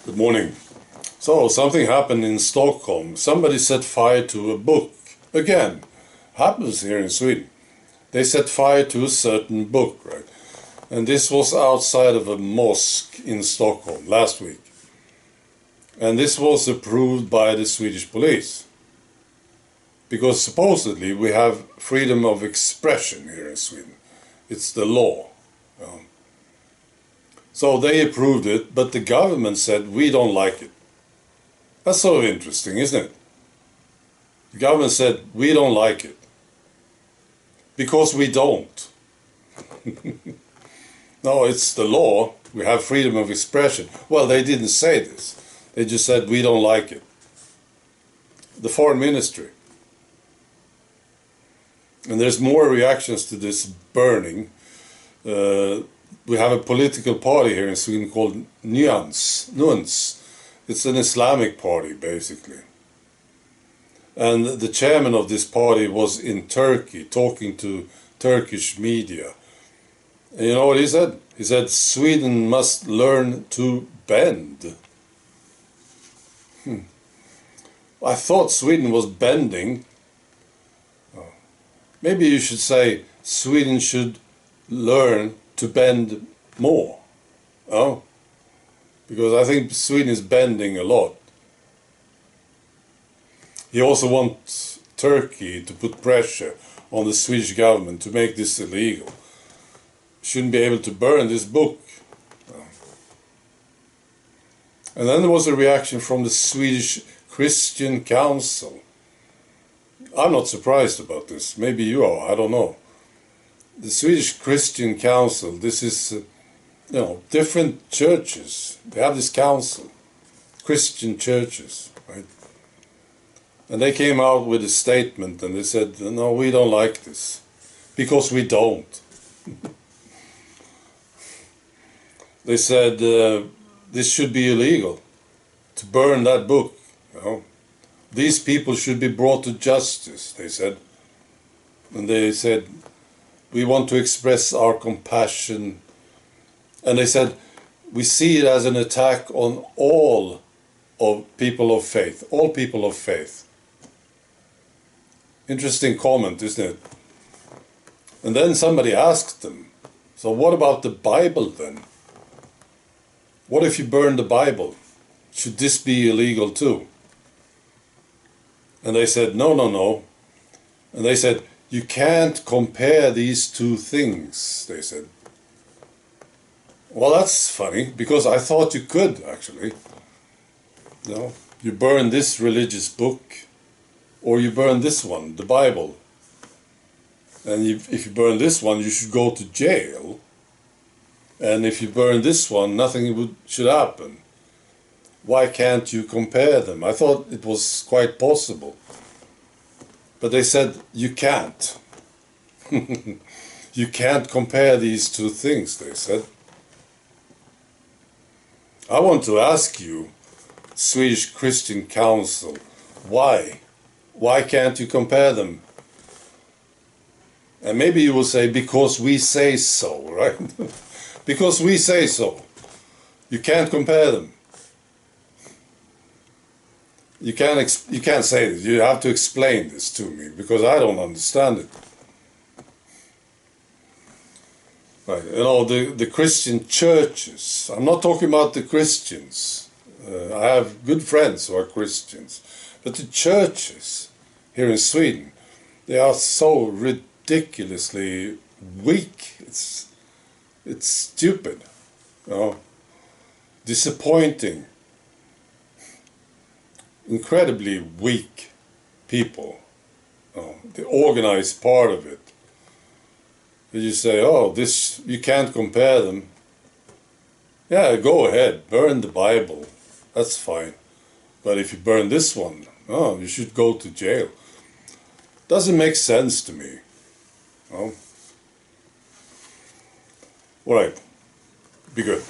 Good morning. So, something happened in Stockholm. Somebody set fire to a book. Again, happens here in Sweden. They set fire to a certain book, right? And this was outside of a mosque in Stockholm last week. And this was approved by the Swedish police. Because supposedly we have freedom of expression here in Sweden. It's the law. So they approved it, but the government said, we don't like it. That's sort of interesting, isn't it? The government said, we don't like it. Because we don't. No, it's the law. We have freedom of expression. Well, they didn't say this. They just said, we don't like it. The foreign ministry. And there's more reactions to this burning. We have a political party here in Sweden called Nuance. It's an Islamic party, basically. And the chairman of this party was in Turkey talking to Turkish media. And you know what he said? He said, Sweden must learn to bend. I thought Sweden was bending. Maybe you should say Sweden should learn to bend more. Oh, because I think Sweden is bending a lot. He also wants Turkey to put pressure on the Swedish government to make this illegal. Shouldn't be able to burn this book. And then there was a reaction from the Swedish Christian Council. I'm not surprised about this. Maybe you are, I don't know. The Swedish Christian Council, this is, different churches. They have this council, Christian churches, right? And they came out with a statement and they said, no, we don't like this. Because we don't. They said, this should be illegal, to burn that book, These people should be brought to justice, they said. And they said, we want to express our compassion. And they said, we see it as an attack on all of people of faith, all people of faith. Interesting comment, isn't it? And then somebody asked them, so what about the Bible then? What if you burn the Bible? Should this be illegal too? And they said, no. And they said, you can't compare these two things, they said. Well, that's funny, because I thought you could, actually. You burn this religious book, or you burn this one, the Bible. And if you burn this one, you should go to jail. And if you burn this one, nothing should happen. Why can't you compare them? I thought it was quite possible. But they said, you can't. You can't compare these two things, they said. I want to ask you, Swedish Christian Council, why? Why can't you compare them? And maybe you will say, because we say so, right? Because we say so. You can't compare them. You can't say this. You have to explain this to me, because I don't understand it. Right. The Christian churches. I'm not talking about the Christians. I have good friends who are Christians. But the churches here in Sweden, they are so ridiculously weak. It's stupid. Disappointing. Incredibly weak people, the organized part of it. You say, this, you can't compare them. Yeah, go ahead, burn the Bible, that's fine. But if you burn this one, you should go to jail. Doesn't make sense to me. All right, be good.